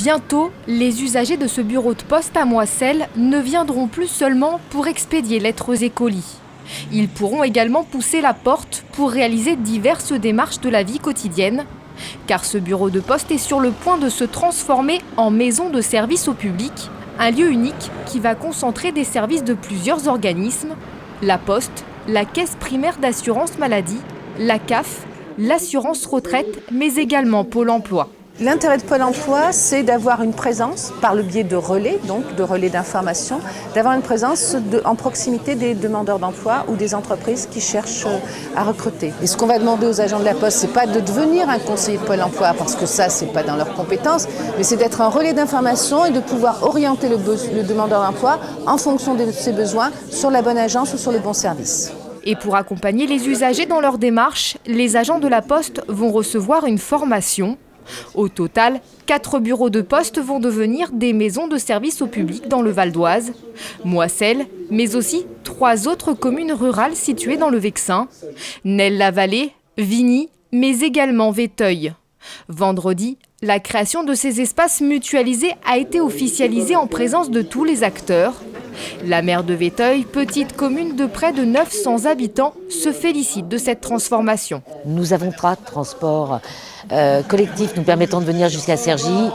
Bientôt, les usagers de ce bureau de poste à Moisselles ne viendront plus seulement pour expédier lettres et colis. Ils pourront également pousser la porte pour réaliser diverses démarches de la vie quotidienne, car ce bureau de poste est sur le point de se transformer en maison de service au public, un lieu unique qui va concentrer des services de plusieurs organismes, la Poste, la Caisse primaire d'assurance maladie, la CAF, l'assurance retraite, mais également Pôle emploi. L'intérêt de Pôle emploi, c'est d'avoir une présence, par le biais de relais, donc de relais d'information, d'avoir une présence en proximité des demandeurs d'emploi ou des entreprises qui cherchent à recruter. Et ce qu'on va demander aux agents de la Poste, c'est pas de devenir un conseiller de Pôle emploi, parce que ça, c'est pas dans leurs compétences, mais c'est d'être un relais d'information et de pouvoir orienter le demandeur d'emploi en fonction de ses besoins sur la bonne agence ou sur le bon service. Et pour accompagner les usagers dans leur démarche, les agents de la Poste vont recevoir une formation. Au total, 4 bureaux de poste vont devenir des maisons de service au public dans le Val d'Oise, Moisselles, mais aussi 3 autres communes rurales situées dans le Vexin, Nesles-la-Vallée, Vigny, mais également Véteuil. Vendredi, la création de ces espaces mutualisés a été officialisée en présence de tous les acteurs. La maire de Véteuil, petite commune de près de 900 habitants, se félicite de cette transformation. Nous avons 3 transports collectifs nous permettant de venir jusqu'à Cergy.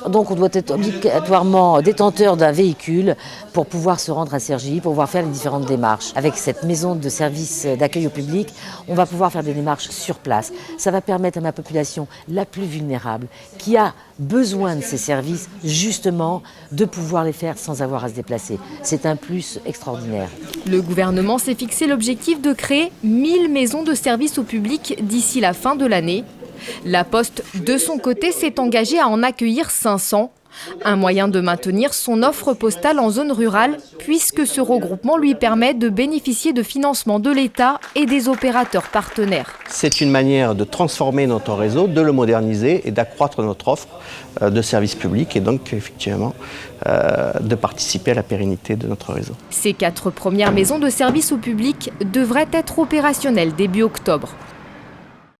Donc on doit être obligatoirement détenteur d'un véhicule pour pouvoir se rendre à Cergy, pour pouvoir faire les différentes démarches. Avec cette maison de service d'accueil au public, on va pouvoir faire des démarches sur place. Ça va permettre à ma population la plus vulnérable, qui a besoin de ces services, justement, de pouvoir les faire sans avoir à se déplacer. C'est un plus extraordinaire. Le gouvernement s'est fixé l'objectif de créer 1000 maisons de service au public d'ici la fin de l'année. La Poste, de son côté, s'est engagée à en accueillir 500. Un moyen de maintenir son offre postale en zone rurale, puisque ce regroupement lui permet de bénéficier de financements de l'État et des opérateurs partenaires. C'est une manière de transformer notre réseau, de le moderniser et d'accroître notre offre de services publics et donc effectivement de participer à la pérennité de notre réseau. Ces 4 premières maisons de service au public devraient être opérationnelles début octobre.